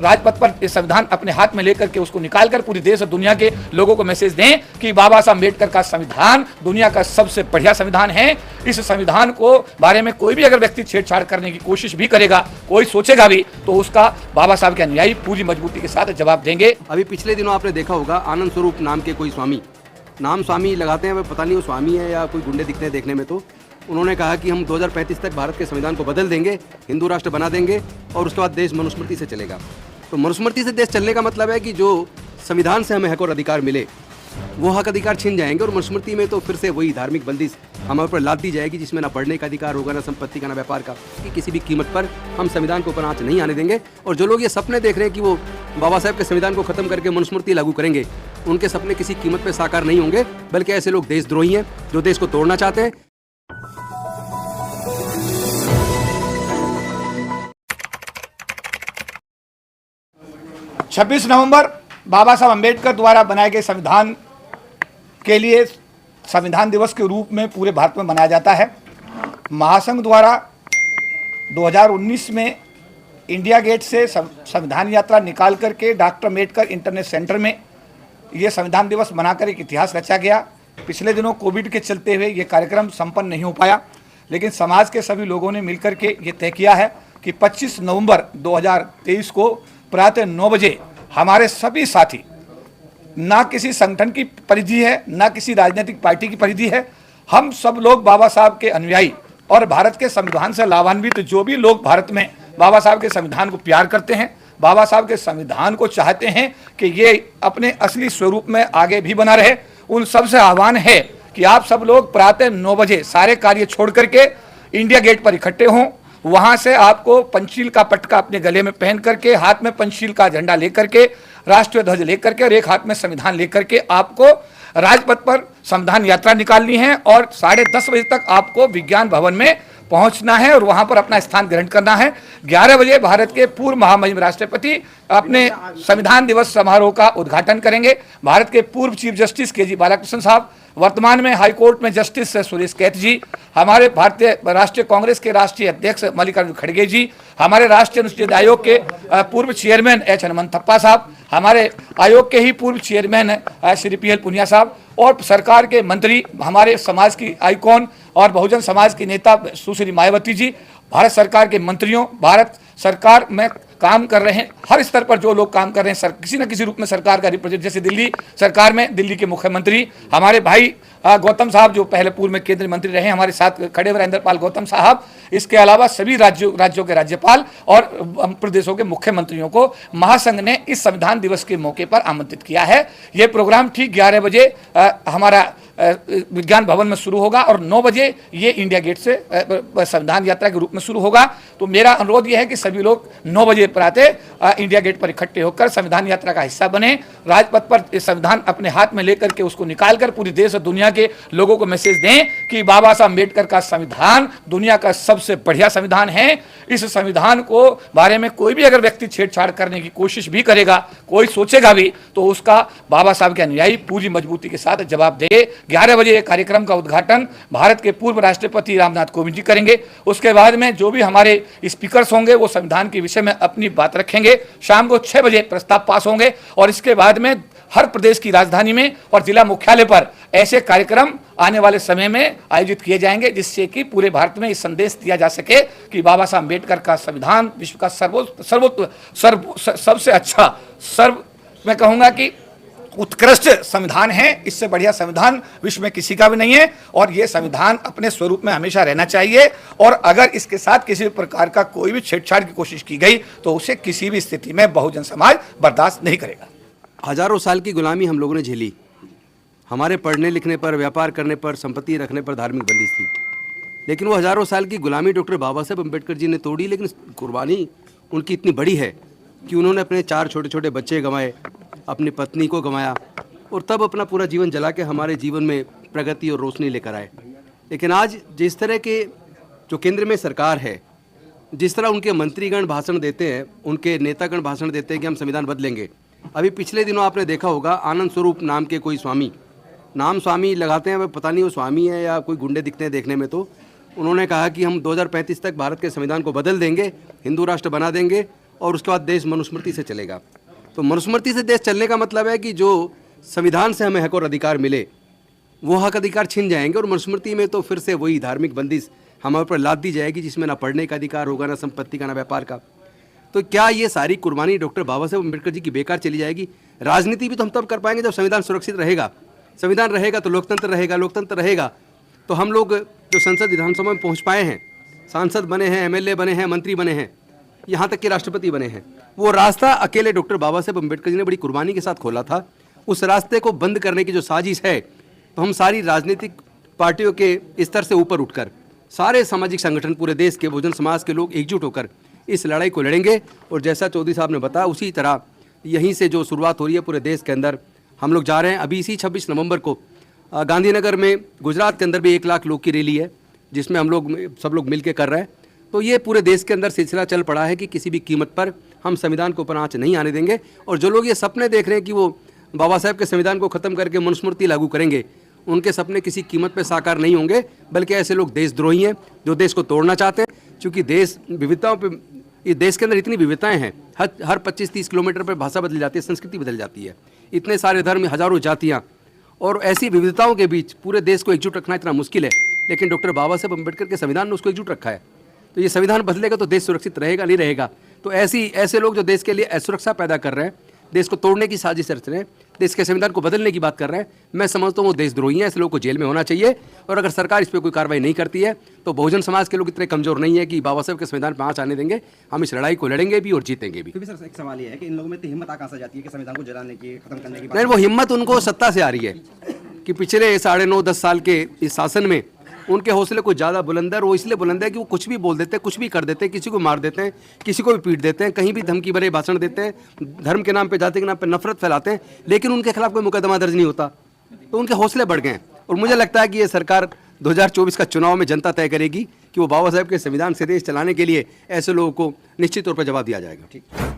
राजपथ पर ये संविधान अपने हाथ में लेकर के उसको निकालकर पूरी देश और दुनिया के लोगों को मैसेज दें कि बाबा साहब अम्बेडकर का संविधान दुनिया का सबसे बढ़िया संविधान है। इस संविधान को बारे में कोई भी अगर व्यक्ति छेड़छाड़ करने की कोशिश भी करेगा, कोई सोचेगा भी, तो उसका बाबा साहब के अनुयायी पूरी मजबूती के साथ जवाब देंगे। अभी पिछले दिनों आपने देखा होगा, आनंद स्वरूप नाम के कोई स्वामी, नाम स्वामी लगाते हैं, पता नहीं वो स्वामी है या कोई गुंडे दिखते हैं देखने में, तो उन्होंने कहा कि हम 2035 तक भारत के संविधान को बदल देंगे, हिंदू राष्ट्र बना देंगे और उसके बाद देश मनुस्मृति से चलेगा। तो मनुस्मृति से देश चलने का मतलब है कि जो संविधान से हमें हक और अधिकार मिले वो हक अधिकार छीन जाएंगे, और मनुस्मृति में तो फिर से वही धार्मिक बंदिश हमारे ऊपर लाद दी जाएगी, जिसमें ना पढ़ने का अधिकार होगा, ना संपत्ति का, ना व्यापार का, कि किसी भी कीमत पर हम संविधान को ऊपर आंच नहीं आने देंगे। और जो लोग ये सपने देख रहे हैं कि वो बाबा साहब के संविधान को खत्म करके मनुस्मृति लागू करेंगे, उनके सपने किसी कीमत पर साकार नहीं होंगे, बल्कि ऐसे लोग देशद्रोही हैं जो देश को तोड़ना चाहते हैं। 26 नवंबर बाबा साहब अम्बेडकर द्वारा बनाए गए संविधान के लिए संविधान दिवस के रूप में पूरे भारत में मनाया जाता है। महासंघ द्वारा 2019 में इंडिया गेट से संविधान यात्रा निकाल करके डॉक्टर अम्बेडकर इंटरनेट सेंटर में ये संविधान दिवस मनाकर एक इतिहास रचा गया। पिछले दिनों कोविड के चलते हुए ये कार्यक्रम संपन्न नहीं हो पाया, लेकिन समाज के सभी लोगों ने मिलकर के ये तय किया है कि 25 नवंबर 2023 को प्रातः 9 बजे हमारे सभी साथी, ना किसी संगठन की परिधि है, ना किसी राजनीतिक पार्टी की परिधि है, हम सब लोग बाबा साहब के अनुयायी और भारत के संविधान से लाभान्वित जो भी लोग भारत में बाबा साहब के संविधान को प्यार करते हैं, बाबा साहब के संविधान को चाहते हैं कि ये अपने असली स्वरूप में आगे भी बना रहे, उन सब से आह्वान है कि आप सब लोग प्रातः 9 बजे सारे कार्य छोड़ करके इंडिया गेट पर इकट्ठे हों। वहां से आपको पंचशील का पटका अपने गले में पहन करके, हाथ में पंचशील का झंडा लेकर के, राष्ट्रीय ध्वज लेकर के और एक हाथ में संविधान लेकर के आपको राजपथ पर संविधान यात्रा निकालनी है और 10:30 बजे तक आपको विज्ञान भवन में पहुंचना है और वहां पर अपना स्थान ग्रहण करना है। 11 बजे भारत के पूर्व महामहिम राष्ट्रपति अपने संविधान दिवस समारोह का उद्घाटन करेंगे। भारत के पूर्व चीफ जस्टिस के.जी. बालाकृष्णन साहब, वर्तमान में हाई कोर्ट में जस्टिस सुरेश कैत जी, हमारे भारतीय राष्ट्रीय कांग्रेस के राष्ट्रीय अध्यक्ष मल्लिकार्जुन खड़गे जी, हमारे राष्ट्रीय अनुच्छेद आयोग के पूर्व चेयरमैन एच हनुमंतप्पा साहब, हमारे आयोग के ही पूर्व चेयरमैन श्री पी.एल. पुनिया साहब और सरकार के मंत्री, हमारे समाज की आइकॉन और बहुजन समाज की नेता सुश्री मायावती जी, भारत सरकार के मंत्रियों, भारत सरकार में काम कर रहे हैं, हर स्तर पर जो लोग काम कर रहे हैं, किसी न किसी रूप में सरकार का रिप्रेजेंट, जैसे दिल्ली सरकार में दिल्ली के मुख्यमंत्री हमारे भाई गौतम साहब जो पहले पूर्व में केंद्रीय मंत्री रहे, हमारे साथ खड़े हुए नरेंद्र पाल गौतम साहब, इसके अलावा सभी राज्यों के राज्यपाल और प्रदेशों के मुख्यमंत्रियों को महासंघ ने इस संविधान दिवस के मौके पर आमंत्रित किया है। ये प्रोग्राम ठीक 11 बजे हमारा विज्ञान भवन में शुरू होगा और 9 बजे ये इंडिया गेट से संविधान यात्रा के रूप में शुरू होगा। तो मेरा अनुरोध यह है कि सभी लोग 9 बजे प्रातः इंडिया गेट पर इकट्ठे होकर संविधान यात्रा का हिस्सा बने, राजपथ पर संविधान अपने हाथ में लेकर के उसको निकालकर पूरी देश और दुनिया के लोगों को मैसेज दें कि बाबा साहब अम्बेडकर का संविधान दुनिया का सबसे बढ़िया संविधान है। इस संविधान को बारे में कोई भी अगर व्यक्ति छेड़छाड़ करने की कोशिश भी करेगा, कोई सोचेगा भी, तो उसका बाबा साहब के अनुयायी पूरी मजबूती के साथ जवाब देंगे। 11 बजे कार्यक्रम का उद्घाटन भारत के पूर्व राष्ट्रपति रामनाथ कोविंद जी करेंगे। उसके बाद में जो भी हमारे स्पीकर्स होंगे वो संविधान के विषय में अपनी बात रखेंगे। शाम को 6 बजे प्रस्ताव पास होंगे और इसके बाद में हर प्रदेश की राजधानी में और जिला मुख्यालय पर ऐसे कार्यक्रम आने वाले समय में आयोजित किए जाएंगे, जिससे कि पूरे भारत में ये संदेश दिया जा सके कि बाबा साहब अम्बेडकर का संविधान विश्व का सबसे अच्छा, मैं कहूँगा कि उत्कृष्ट संविधान है। इससे बढ़िया संविधान विश्व में किसी का भी नहीं है और ये संविधान अपने स्वरूप में हमेशा रहना चाहिए और अगर इसके साथ किसी भी प्रकार का कोई भी छेड़छाड़ की कोशिश की गई तो उसे किसी भी स्थिति में बहुजन समाज बर्दाश्त नहीं करेगा। हजारों साल की गुलामी हम लोगों ने झेली, हमारे पढ़ने लिखने पर, व्यापार करने पर, संपत्ति रखने पर धार्मिक बंदिश थी, लेकिन वो हजारों साल की गुलामी डॉक्टर बाबा साहब अम्बेडकर जी ने तोड़ी। लेकिन कुर्बानी उनकी इतनी बड़ी है कि उन्होंने अपने 4 छोटे छोटे बच्चे गंवाए, अपनी पत्नी को गंवाया और तब अपना पूरा जीवन जला के हमारे जीवन में प्रगति और रोशनी लेकर आए। लेकिन आज जिस तरह के जो केंद्र में सरकार है, जिस तरह उनके मंत्रीगण भाषण देते हैं, उनके नेतागण भाषण देते हैं कि हम संविधान बदलेंगे। अभी पिछले दिनों आपने देखा होगा, आनंद स्वरूप नाम के कोई स्वामी, नाम स्वामी लगाते हैं, पता नहीं वो स्वामी है या कोई गुंडे दिखते हैं देखने में, तो उन्होंने कहा कि हम 2035 तक भारत के संविधान को बदल देंगे, हिंदू राष्ट्र बना देंगे और उसके बाद देश मनुस्मृति से चलेगा। तो मनुस्मृति से देश चलने का मतलब है कि जो संविधान से हमें हक और अधिकार मिले वो हक अधिकार छिन जाएंगे, और मनुस्मृति में तो फिर से वही धार्मिक बंदिश हमारे ऊपर लाद दी जाएगी, जिसमें ना पढ़ने का अधिकार होगा, ना संपत्ति का, ना व्यापार का। तो क्या ये सारी कुर्बानी डॉक्टर बाबा साहेब अम्बेडकर जी की बेकार चली जाएगी? राजनीति भी तो हम तब कर पाएंगे जब संविधान सुरक्षित रहेगा। संविधान रहेगा तो लोकतंत्र रहेगा, लोकतंत्र रहेगा तो हम लोग जो संसद विधानसभा में पहुंच पाए हैं, सांसद बने हैं, एमएलए बने हैं, मंत्री बने हैं, यहाँ तक कि राष्ट्रपति बने हैं, वो रास्ता अकेले डॉक्टर बाबा साहेब अम्बेडकर जी ने बड़ी कुर्बानी के साथ खोला था। उस रास्ते को बंद करने की जो साजिश है, तो हम सारी राजनीतिक पार्टियों के स्तर से ऊपर उठकर सारे सामाजिक संगठन, पूरे देश के बहुजन समाज के लोग एकजुट होकर इस लड़ाई को लड़ेंगे। और जैसा चौधरी साहब ने बताया, उसी तरह यहीं से जो शुरुआत हो रही है पूरे देश के अंदर, हम लोग जा रहे हैं। अभी इसी 26 नवंबर को गांधीनगर में, गुजरात के अंदर भी 1 लाख लोग की रैली है, जिसमें हम लोग सब लोग मिल के कर रहे हैं। तो ये पूरे देश के अंदर सिलसिला चल पड़ा है कि किसी भी कीमत पर हम संविधान को ऊपर आँच नहीं आने देंगे। और जो लोग ये सपने देख रहे हैं कि वो बाबा साहेब के संविधान को ख़त्म करके मनुस्मृति लागू करेंगे, उनके सपने किसी कीमत पे साकार नहीं होंगे, बल्कि ऐसे लोग देशद्रोही हैं जो देश को तोड़ना चाहते हैं। क्योंकि देश विविधताओं पे, इस देश के अंदर इतनी विविधताएं हैं, हर 25-30 किलोमीटर पर भाषा बदल जाती है, संस्कृति बदल जाती है, इतने सारे धर्म, हजारों जातियाँ, और ऐसी विविधताओं के बीच पूरे देश को एकजुट रखना इतना मुश्किल है। लेकिन डॉक्टर बाबा साहेब अम्बेडकर के संविधान ने उसको एकजुट रखा है। तो ये संविधान बदलेगा तो देश सुरक्षित रहेगा, नहीं रहेगा। तो ऐसे लोग जो देश के लिए असुरक्षा पैदा कर रहे हैं, देश को तोड़ने की साजिश रच रहे हैं, देश के संविधान को बदलने की बात कर रहे हैं, मैं समझता हूँ वो देशद्रोही हैं। ऐसे लोगों को जेल में होना चाहिए। और अगर सरकार इस पर कोई कार्रवाई नहीं करती है तो बहुजन समाज के लोग इतने कमजोर नहीं है कि बाबा साहब के संविधान पर आँच आने देंगे। हम इस लड़ाई को लड़ेंगे भी और जीतेंगे भी। फिर भी सर एक सवाल ये है कि इन लोगों में तो हिम्मत कहाँ से जाती है कि संविधान को जलाने की, खत्म करने की? नहीं, वो हिम्मत उनको सत्ता से आ रही है कि पिछले 9.5-10 साल के इस शासन में उनके हौसले कुछ ज़्यादा बुलंद है। और वो इसलिए बुलंद है कि वो कुछ भी बोल देते हैं, कुछ भी कर देते हैं, किसी को मार देते हैं, किसी को भी पीट देते हैं, कहीं भी धमकी भरे भाषण देते हैं, धर्म के नाम पे, जाति के नाम पे नफरत फैलाते हैं, लेकिन उनके खिलाफ कोई मुकदमा दर्ज नहीं होता। तो उनके हौसले बढ़ गए हैं। और मुझे लगता है कि ये सरकार 2024 का चुनाव में जनता तय करेगी कि वो बाबा साहेब के संविधान से देश चलाने के लिए ऐसे लोगों को निश्चित तौर पर जवाब दिया जाएगा। ठीक।